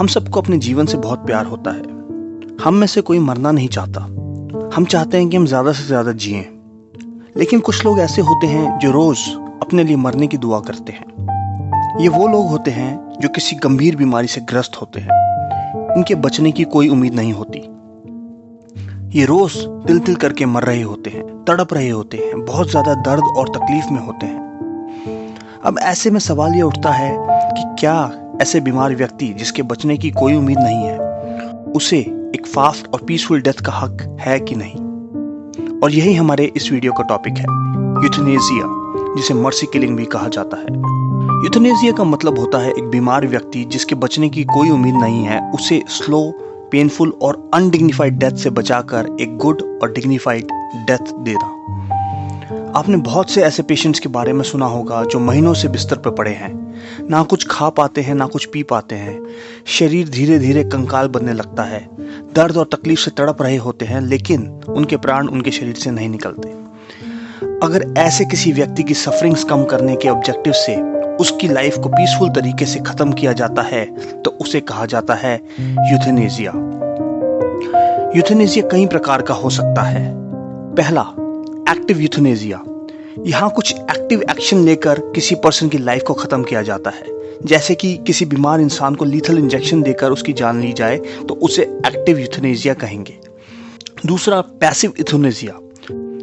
हम सबको अपने जीवन से बहुत प्यार होता है। हम में से कोई मरना नहीं चाहता। हम चाहते हैं कि हम ज़्यादा से ज़्यादा जिएं। लेकिन कुछ लोग ऐसे होते हैं जो रोज़ अपने लिए मरने की दुआ करते हैं। ये वो लोग होते हैं जो किसी गंभीर बीमारी से ग्रस्त होते हैं। इनके बचने की कोई उम्मीद नहीं होती। ये रोज़ तिल तिल करके मर रहे होते हैं, तड़प रहे होते हैं, बहुत ज़्यादा दर्द और तकलीफ में होते हैं। अब ऐसे में सवाल ये उठता है कि क्या ऐसे बीमार व्यक्ति जिसके बचने की कोई उम्मीद नहीं है, उसे एक फास्ट और पीसफुल डेथ का हक है कि नहीं? और यही हमारे इस वीडियो का टॉपिक है, यूथनेसिया, जिसे मर्सी किलिंग भी कहा जाता है। यूथनेसिया का मतलब होता है एक बीमार व्यक्ति जिसके बचने की कोई उम्मीद नहीं है, उसे स्लो, पेनफुल और अनडिग्निफाइड डेथ से बचाकर एक गुड और डिग्निफाइड डेथ देना। आपने बहुत से ऐसे पेशेंट्स के बारे में सुना होगा जो महीनों से बिस्तर पर पड़े हैं, ना कुछ खा पाते हैं, ना कुछ पी पाते हैं। शरीर धीरे धीरे कंकाल बनने लगता है, दर्द और तकलीफ से तड़प रहे होते हैं, लेकिन उनके प्राण उनके शरीर से नहीं निकलते। अगर ऐसे किसी व्यक्ति की सफरिंग्स कम करने के ऑब्जेक्टिव से उसकी लाइफ को पीसफुल तरीके से खत्म किया जाता है तो उसे कहा जाता है यूथनेसिया। यूथनेसिया कई प्रकार का हो सकता है। पहला, एक्टिव यूथनेसिया। यहाँ कुछ एक्टिव एक्शन लेकर किसी पर्सन की लाइफ को खत्म किया जाता है, जैसे कि किसी बीमार इंसान को लीथल इंजेक्शन देकर उसकी जान ली जाए तो उसे एक्टिव यूथनेसिया कहेंगे। दूसरा, पैसिव यूथनेसिया।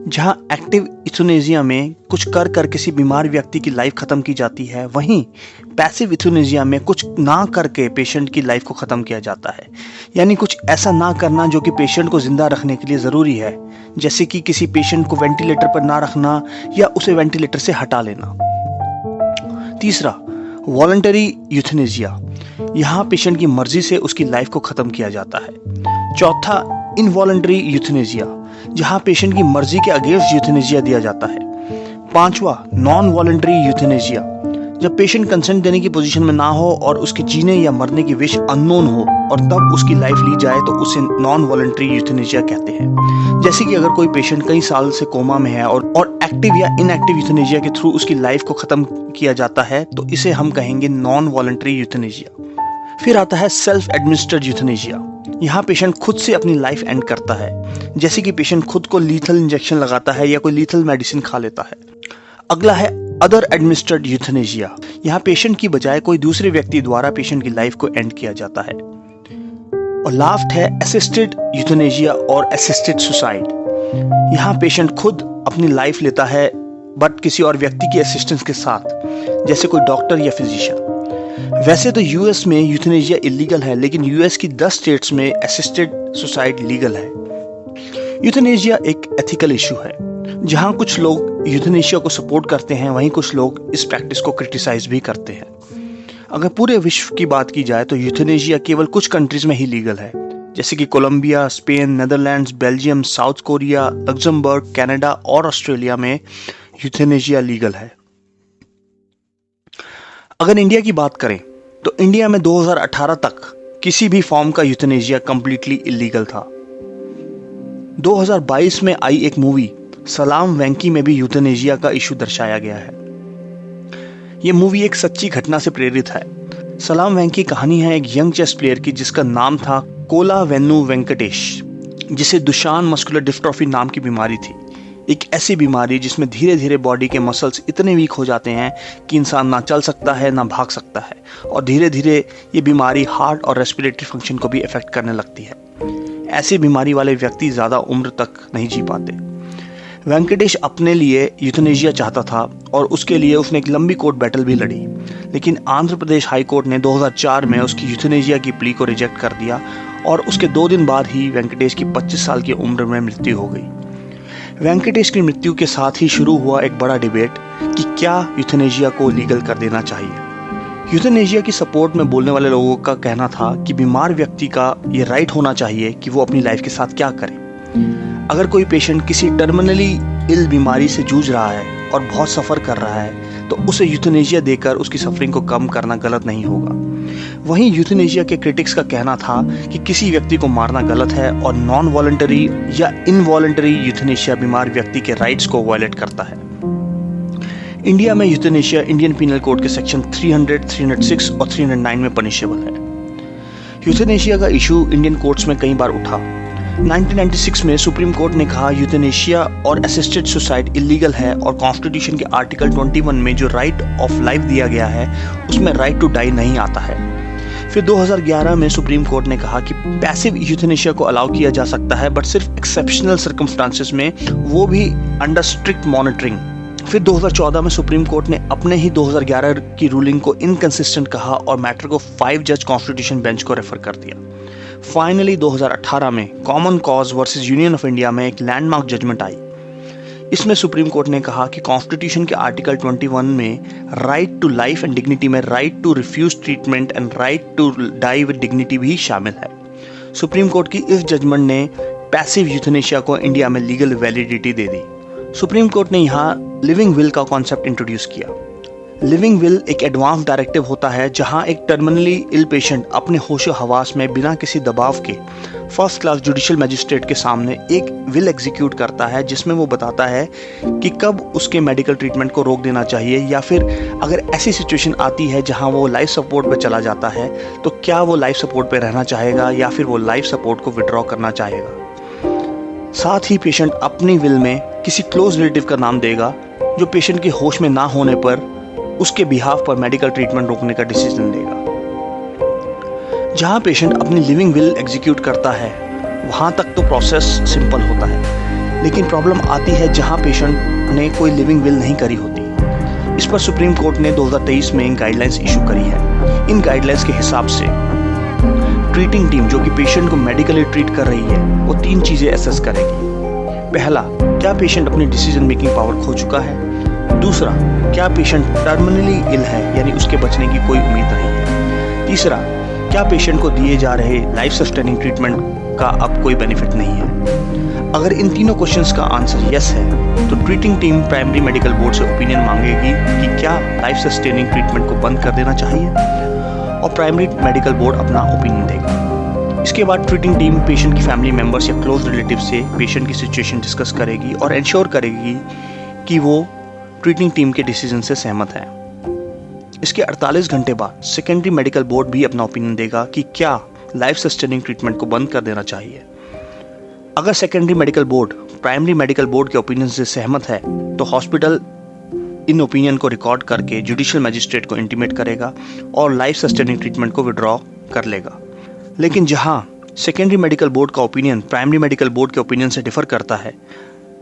जहाँ एक्टिव यूथनेसिया में कुछ कर किसी बीमार व्यक्ति की लाइफ खत्म की जाती है, वहीं पैसिव यूथनेसिया में कुछ ना करके पेशेंट की लाइफ को खत्म किया जाता है। यानी कुछ ऐसा ना करना जो कि पेशेंट को जिंदा रखने के लिए जरूरी है, जैसे कि किसी पेशेंट को वेंटिलेटर पर ना रखना या उसे वेंटिलेटर से हटा लेना। तीसरा, वॉलंटरी यूथनेसिया। यहाँ पेशेंट की मर्जी से उसकी लाइफ को खत्म किया जाता है। चौथा, इनवॉलंटरी यूथनेसिया, जहाँ पेशेंट की मर्जी के अगेंस्ट यूथनेसिया दिया जाता है। पांचवा, नॉन वॉलंटरी यूथनेसिया, जब पेशेंट कंसेंट देने की पोजीशन में ना हो और उसके जीने या मरने की विश अननोन हो और तब उसकी लाइफ ली जाए तो उसे नॉन वॉलंटरी यूथनेसिया कहते हैं। जैसे कि अगर कोई पेशेंट कई साल से कोमा में है और एक्टिव या इनएक्टिव यूथनेसिया के थ्रू उसकी लाइफ को खत्म किया जाता है तो इसे हम कहेंगे नॉन वॉलंटरी यूथनेसिया। फिर आता है सेल्फ एडमिनिस्टर्ड यूथनेसिया। यहाँ पेशेंट खुद से अपनी लाइफ एंड करता है, जैसे कि पेशेंट खुद को लीथल इंजेक्शन लगाता है या कोई लीथल मेडिसिन खा लेता है। अगला है अदर एडमिनिस्टर्ड यूथनेसिया। यहाँ पेशेंट की बजाय कोई दूसरे व्यक्ति द्वारा पेशेंट की लाइफ को एंड किया जाता है। और लास्ट है असिस्टेड यूथनेसिया और असिस्टेड सुसाइड। यहाँ पेशेंट खुद अपनी लाइफ लेता है बट किसी और व्यक्ति की असिस्टेंस के साथ, जैसे कोई डॉक्टर या फिजिशियन। वैसे तो यूएस में यूथनेसिया इलीगल है, लेकिन यूएस की 10 स्टेट्स में असिस्टेड सुसाइड लीगल है। यूथनेसिया एक एथिकल इशू है, जहां कुछ लोग यूथनेसिया को सपोर्ट करते हैं, वहीं कुछ लोग इस प्रैक्टिस को क्रिटिसाइज भी करते हैं। अगर पूरे विश्व की बात की जाए तो यूथनेसिया केवल कुछ कंट्रीज में ही लीगल है, जैसे कि Colombia, Spain, Netherlands, Belgium, South Korea, Luxembourg, Canada और ऑस्ट्रेलिया में यूथनेसिया लीगल है। अगर इंडिया की बात करें तो इंडिया में 2018 तक किसी भी फॉर्म का यूथनेसिया कंप्लीटली इलीगल था। 2022 में आई एक मूवी सलाम वेंकी में भी यूथनेसिया का इशू दर्शाया गया है। यह मूवी एक सच्ची घटना से प्रेरित है। सलाम वेंकी कहानी है एक यंग चेस प्लेयर की जिसका नाम था कोला वेन्नू वेंकटेश, जिसे दुशान मस्कुलर डिस्ट्रॉफी नाम की बीमारी थी। एक ऐसी बीमारी जिसमें धीरे धीरे बॉडी के मसल्स इतने वीक हो जाते हैं कि इंसान ना चल सकता है ना भाग सकता है, और धीरे धीरे ये बीमारी हार्ट और रेस्पिरेटरी फंक्शन को भी इफेक्ट करने लगती है। ऐसी बीमारी वाले व्यक्ति ज़्यादा उम्र तक नहीं जी पाते। वेंकटेश अपने लिए यूथनेसिया चाहता था और उसके लिए उसने एक लंबी कोर्ट बैटल भी लड़ी, लेकिन आंध्र प्रदेश हाई कोर्ट ने 2004 में उसकी यूथनेसिया की प्ली को रिजेक्ट कर दिया और उसके 2 दिन बाद ही वेंकटेश की 25 साल की उम्र में मृत्यु हो गई। वेंकटेश की मृत्यु के साथ ही शुरू हुआ एक बड़ा डिबेट कि क्या यूथनेसिया को लीगल कर देना चाहिए। यूथनेसिया की सपोर्ट में बोलने वाले लोगों का कहना था कि बीमार व्यक्ति का ये राइट होना चाहिए कि वो अपनी लाइफ के साथ क्या करे। अगर कोई पेशेंट किसी टर्मिनली इल बीमारी से जूझ रहा है और बहुत सफ़र कर रहा है तो उसे यूथनेसिया देकर उसकी सफरिंग को कम करना गलत नहीं होगा। वहीं यूथनेसिया के क्रिटिक्स का कहना था कि किसी व्यक्ति को मारना गलत है और नॉन वॉलंटरी या इनवॉलंटरी यूथनेसिया बीमार व्यक्ति के राइट्स को वायलेट करता है। इंडिया में यूथनेशिया इंडियन पीनल कोड के सेक्शन 300, 306 और 309 में पनिशेबल है। यूथेनेशिया का इशू इंडियन कोर्ट्स में कई बार उठा। 1996 में सुप्रीम कोर्ट ने कहा यूथेनेशिया और असिस्टेड सुसाइड इलीगल है और कॉन्स्टिट्यूशन के आर्टिकल 21 में जो राइट ऑफ लाइफ दिया गया है उसमें राइट टू डाई नहीं आता है। फिर 2011 में सुप्रीम कोर्ट ने कहा कि पैसिव यूथेनेशिया को अलाउ किया जा सकता है बट सिर्फ एक्सेप्शनल सर्कमस्टांसेस में, वो भी अंडर स्ट्रिक्ट मॉनिटरिंग। फिर 2014 में सुप्रीम कोर्ट ने अपने ही 2011 की रूलिंग को इनकंसिस्टेंट कहा और मैटर को 5 जज कॉन्स्टिट्यूशन बेंच को रेफर कर दिया। फाइनली 2018 में common cause versus union of India में एक लैंडमार्क जजमेंट आई। इसमें सुप्रीम कोर्ट ने कहा कि कॉन्स्टिट्यूशन के आर्टिकल 21 में right to life and dignity में right to refuse treatment and right to die with dignity भी शामिल है। सुप्रीम कोर्ट की इस जजमेंट ने पैसिव यूथेनेशिया को इंडिया में लीगल वैलिडिटी दे दी। सुप्रीम कोर्ट ने यहाँ लिविंग विल का कॉन्सेप्ट इंट्रोड्यूस किया। लिविंग विल एक एडवांस डायरेक्टिव होता है जहां एक टर्मिनली इल पेशेंट अपने होशो हवास में बिना किसी दबाव के फर्स्ट क्लास जुडिशियल मैजिस्ट्रेट के सामने एक विल एग्जीक्यूट करता है जिसमें वो बताता है कि कब उसके मेडिकल ट्रीटमेंट को रोक देना चाहिए या फिर अगर ऐसी सिचुएशन आती है जहां वो लाइफ सपोर्ट पे चला जाता है तो क्या वो लाइफ सपोर्ट पे रहना चाहेगा या फिर वो लाइफ सपोर्ट को विड्रॉ करना चाहेगा। साथ ही पेशेंट अपनी विल में किसी क्लोज रिलेटिव का नाम देगा जो पेशेंट के होश में ना होने पर उसके बिहाफ पर मेडिकल ट्रीटमेंट रोकने का डिसीजन लेगा। जहां पेशेंट अपनी लिविंग विल एग्जीक्यूट करता है वहां तक तो प्रोसेस सिंपल होता है, लेकिन प्रॉब्लम आती है जहां पेशेंट ने कोई लिविंग विल नहीं करी होती। इस पर सुप्रीम कोर्ट ने 2023 में गाइडलाइंस इशू करी है। इन गाइडलाइंस के हिसाब से ट्रीटिंग टीम जो कि पेशेंट को मेडिकली ट्रीट कर रही है वो 3 चीजें एसेस करेगी। पहला, क्या पेशेंट अपनी डिसीजन मेकिंग पावर खो चुका है। दूसरा, क्या पेशेंट टर्मिनली इल है यानी उसके बचने की कोई उम्मीद नहीं है। तीसरा, क्या पेशेंट को दिए जा रहे लाइफ सस्टेनिंग ट्रीटमेंट का अब कोई बेनिफिट नहीं है। अगर इन तीनों क्वेश्चंस का आंसर यस है तो treating team primary medical board से ओपिनियन मांगेगी कि क्या लाइफ सस्टेनिंग ट्रीटमेंट को बंद कर देना चाहिए और प्राइमरी मेडिकल बोर्ड अपना ओपिनियन देगा। इसके बाद ट्रीटिंग टीम पेशेंट की फैमिली मेंबर्स या क्लोज रिलेटिव से पेशेंट की सिचुएशन डिस्कस करेगी और इंश्योर करेगी कि वो ट्रीटिंग टीम के डिसीजन से सहमत है। इसके 48 घंटे बाद सेकेंडरी मेडिकल बोर्ड भी अपना ओपिनियन देगा कि क्या लाइफ सस्टेनिंग ट्रीटमेंट को बंद कर देना चाहिए। अगर secondary medical board primary medical board के ओपिनियन से सहमत है तो हॉस्पिटल इन ओपिनियन को रिकॉर्ड करके जुडिशियल मैजिस्ट्रेट को इंटीमेट करेगा और लाइफ सस्टेनिंग ट्रीटमेंट को विड्रॉ कर लेगा। लेकिन जहां सेकेंडरी मेडिकल बोर्ड का ओपिनियन प्राइमरी मेडिकल बोर्ड के ओपिनियन से डिफर करता है,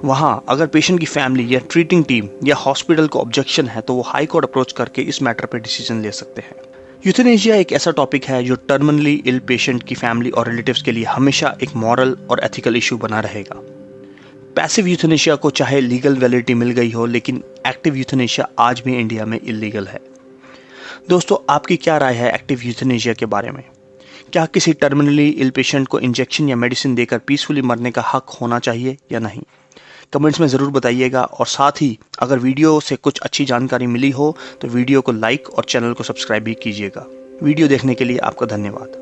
वहां अगर पेशेंट की फैमिली या ट्रीटिंग टीम या हॉस्पिटल को ऑब्जेक्शन है तो वो हाई कोर्ट अप्रोच करके इस मैटर पे डिसीजन ले सकते हैं। यूथेनेशिया एक ऐसा टॉपिक है जो टर्मिनली इल पेशेंट की फैमिली और रिलेटिव्स के लिए हमेशा एक मॉरल और एथिकल इशू बना रहेगा। पैसिव यूथेनेशिया को चाहे लीगल वैलिडिटी मिल गई हो, लेकिन एक्टिव यूथेनेशिया आज भी इंडिया में इलीगल है। दोस्तों, आपकी क्या राय है एक्टिव यूथेनेशिया के बारे में? क्या किसी टर्मिनली इल पेशेंट को इंजेक्शन या मेडिसिन देकर पीसफुली मरने का हक होना चाहिए या नहीं? कमेंट्स में ज़रूर बताइएगा और साथ ही अगर वीडियो से कुछ अच्छी जानकारी मिली हो तो वीडियो को लाइक और चैनल को सब्सक्राइब भी कीजिएगा। वीडियो देखने के लिए आपका धन्यवाद।